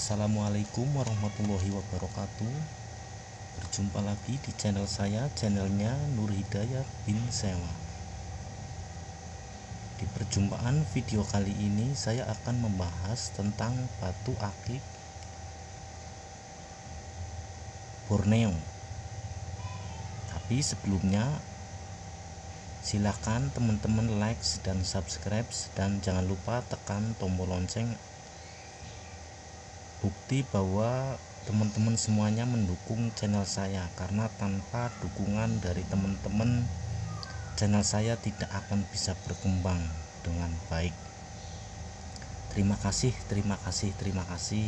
Assalamualaikum warahmatullahi wabarakatuh. Berjumpa lagi di channel saya, channelnya Nur Hidayat bin Sewa. Di perjumpaan video kali ini saya akan membahas tentang batu akik Borneo. Tapi sebelumnya silakan teman-teman like dan subscribe, dan jangan lupa tekan tombol lonceng, bukti bahwa teman-teman semuanya mendukung channel saya, karena tanpa dukungan dari teman-teman channel saya tidak akan bisa berkembang dengan baik. Terima kasih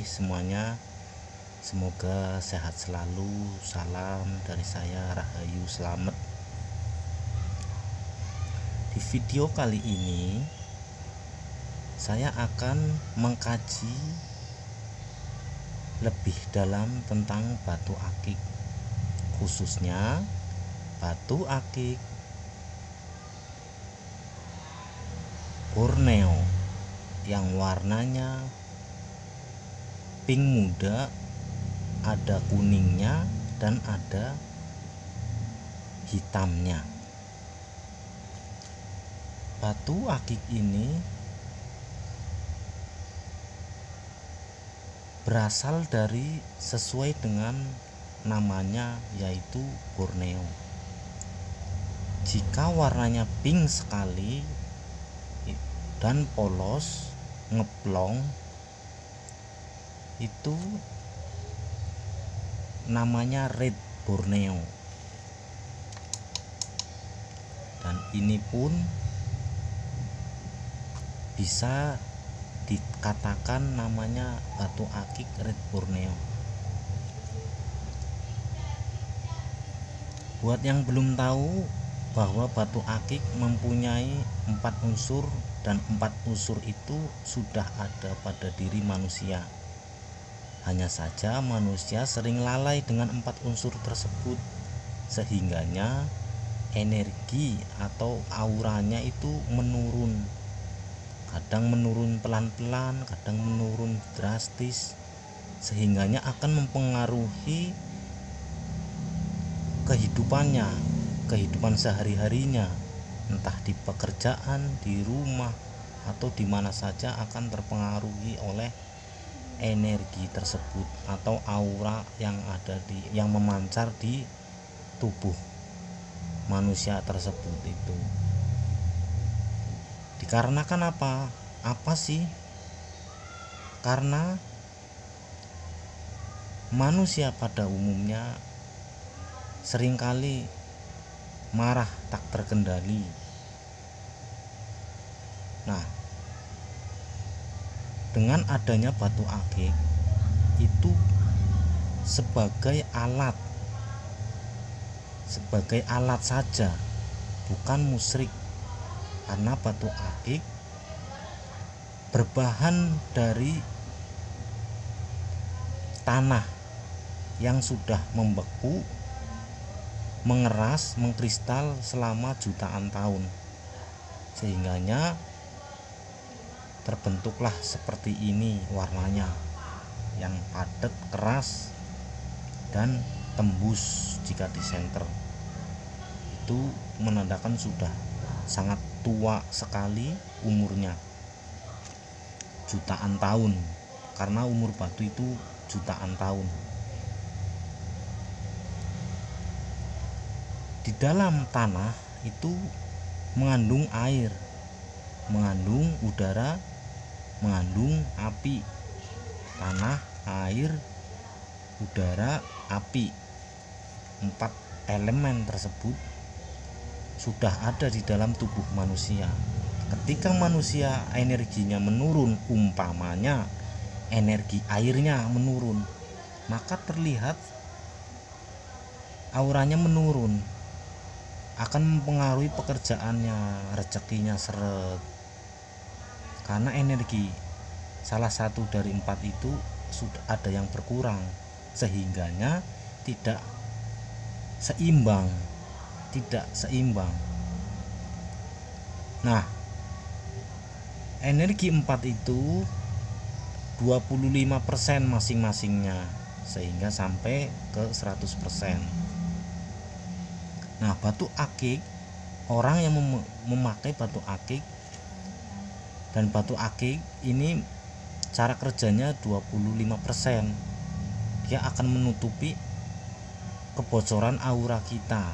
semuanya. Semoga sehat selalu. Salam dari saya, Rahayu, selamat. Di video kali ini saya akan mengkaji lebih dalam tentang batu akik, khususnya batu akik Borneo yang warnanya pink muda, ada kuningnya dan ada hitamnya. Batu akik ini berasal dari sesuai dengan namanya, yaitu Borneo. Jika warnanya pink sekali dan polos, ngeplong, itu namanya red Borneo. Dan ini pun bisa dikatakan namanya batu akik red Borneo. Buat yang belum tahu bahwa batu akik mempunyai 4 unsur, dan 4 unsur itu sudah ada pada diri manusia. Hanya saja manusia sering lalai dengan 4 unsur tersebut, sehingganya energi atau auranya itu menurun. Kadang menurun pelan-pelan, kadang menurun drastis, sehingganya akan mempengaruhi kehidupan sehari-harinya, entah di pekerjaan, di rumah, atau di mana saja akan terpengaruhi oleh energi tersebut atau aura yang memancar di tubuh manusia tersebut itu. Dikarenakan apa sih? Karena manusia pada umumnya seringkali marah tak terkendali. Nah, dengan adanya batu akik itu sebagai alat saja, bukan musyrik. Karena batu akik berbahan dari tanah yang sudah membeku, mengeras, mengkristal selama jutaan tahun, sehingganya terbentuklah seperti ini warnanya, yang padat, keras, dan tembus jika disenter. Itu menandakan sudah sangat tua sekali umurnya, jutaan tahun, karena umur batu itu jutaan tahun. Di dalam tanah itu mengandung air, mengandung udara, mengandung api. Tanah, air, udara, api, 4 elemen tersebut sudah ada di dalam tubuh manusia. Ketika manusia energinya menurun, umpamanya energi airnya menurun, maka terlihat auranya menurun, akan mempengaruhi pekerjaannya, rezekinya seret. Karena energi salah satu dari 4 itu sudah ada yang berkurang, sehingganya tidak seimbang. Nah, energi 4 itu 25% masing-masingnya, sehingga sampai ke 100%. Nah, batu akik, orang yang memakai batu akik, dan batu akik ini cara kerjanya 25%. Dia akan menutupi kebocoran aura kita.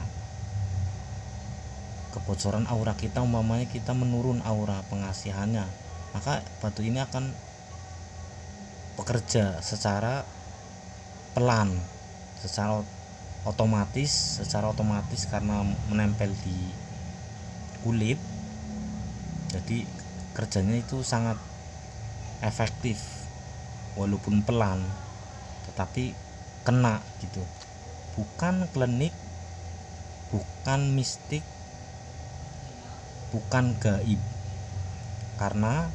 Kebocoran aura kita, umpamanya kita menurun aura pengasihannya, maka batu ini akan bekerja secara pelan, secara otomatis karena menempel di kulit. Jadi kerjanya itu sangat efektif, walaupun pelan tetapi kena gitu. Bukan klinik, bukan mistik, bukan gaib. Karena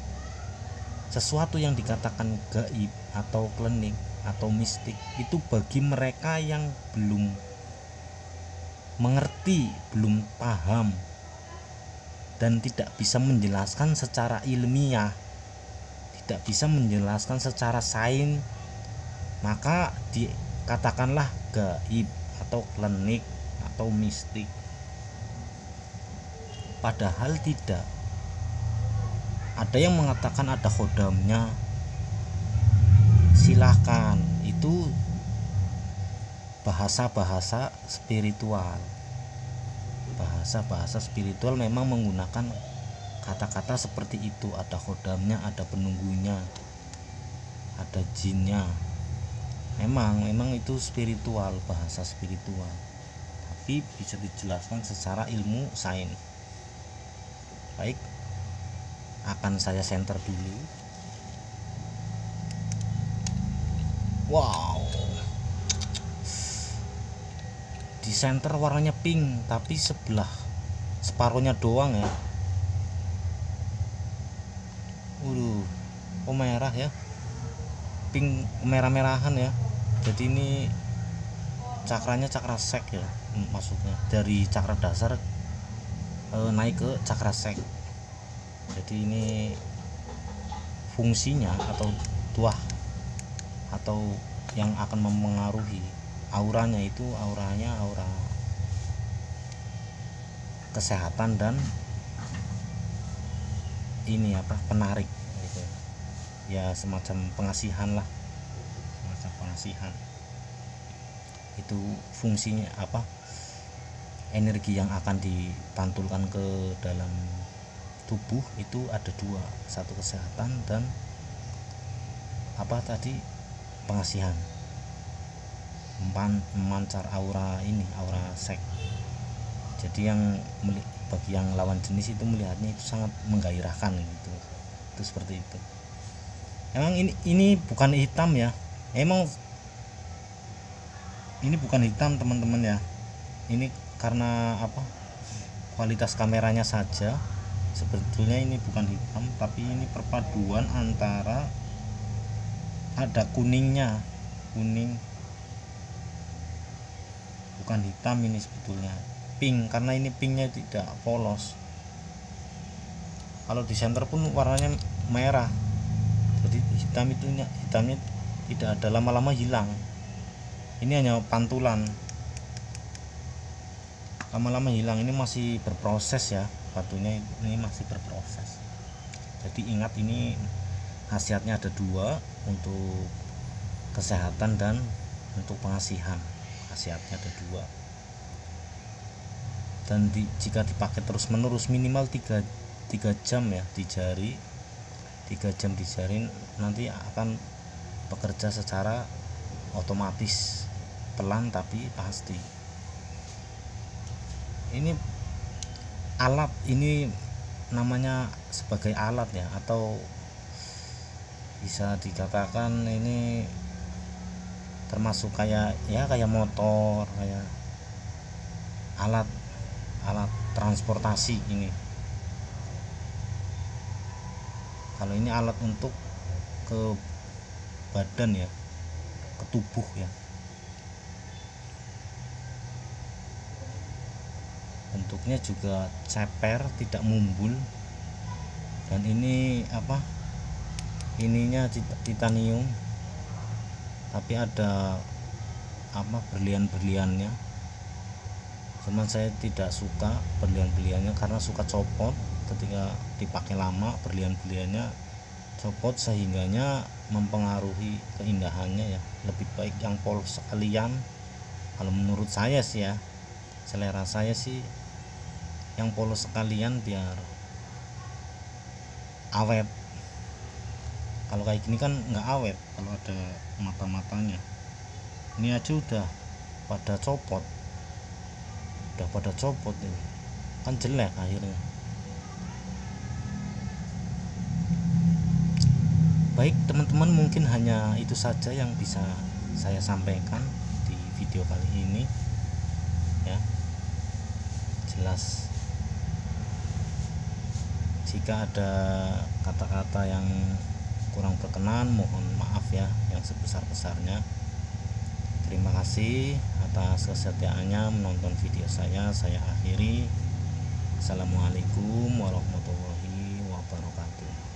sesuatu yang dikatakan gaib atau klinik atau mistik itu bagi mereka yang belum mengerti, belum paham, dan tidak bisa menjelaskan secara ilmiah, tidak bisa menjelaskan secara sains, maka dikatakanlah gaib atau klinik atau mistik. Padahal tidak. Ada yang mengatakan ada khodamnya, silahkan, itu bahasa-bahasa spiritual. Bahasa-bahasa spiritual memang menggunakan kata-kata seperti itu. Ada khodamnya, ada penunggunya, ada jinnya. Memang itu spiritual, bahasa spiritual, tapi bisa dijelaskan secara ilmu sains. Baik, akan saya center dulu. Wow, di center warnanya pink, tapi separuhnya doang ya. Oh merah ya, pink merah-merahan ya. Jadi ini cakranya cakra sek ya, maksudnya dari cakra dasar naik ke cakra sek. Jadi ini fungsinya atau tuah atau yang akan mempengaruhi auranya itu aura kesehatan dan ini penarik gitu. Ya semacam pengasihan lah, semacam pengasihan. Itu fungsinya energi yang akan dipantulkan ke dalam tubuh itu ada dua, satu kesehatan dan pengasihan, memancar aura sek. Jadi bagi yang lawan jenis itu melihatnya itu sangat menggairahkan gitu. Itu seperti itu. Emang ini bukan hitam ya, emang ini bukan hitam teman-teman ya. Ini karena kualitas kameranya saja. Sebetulnya ini bukan hitam, tapi ini perpaduan antara ada kuningnya, kuning, bukan hitam ini sebetulnya, pink, karena ini pinknya tidak polos. Kalau di center pun warnanya merah, jadi hitamnya tidak ada, lama-lama hilang. Ini hanya pantulan, lama-lama hilang. Ini masih berproses ya, batunya ini masih berproses. Jadi ingat, ini khasiatnya ada dua, untuk kesehatan dan untuk pengasihan. Khasiatnya ada dua, dan jika dipakai terus menerus minimal 3 jam ya di jari, 3 jam di jari, nanti akan bekerja secara otomatis, pelan tapi pasti. Ini alat, ini namanya sebagai alat ya, atau bisa dikatakan ini termasuk kayak motor, kayak alat transportasi ini. Kalau ini alat untuk ke badan ya, ke tubuh ya. Bentuknya juga ceper, tidak mumbul, dan ini ininya titanium, tapi ada berlian-berliannya. Cuman saya tidak suka berlian-berliannya karena suka copot ketika dipakai lama, berlian-berliannya copot sehingganya mempengaruhi keindahannya ya. Lebih baik yang polos sekalian kalau menurut saya sih ya, selera saya sih yang polos sekalian biar awet. Kalau kayak gini kan nggak awet kalau ada mata-matanya. Ini aja udah pada copot ini kan jelek akhirnya. Baik teman-teman, mungkin hanya itu saja yang bisa saya sampaikan di video kali ini ya. Jelas jika ada kata-kata yang kurang berkenan, mohon maaf ya yang sebesar-besarnya. Terima kasih atas kesetiaannya menonton video saya akhiri. Assalamualaikum warahmatullahi wabarakatuh.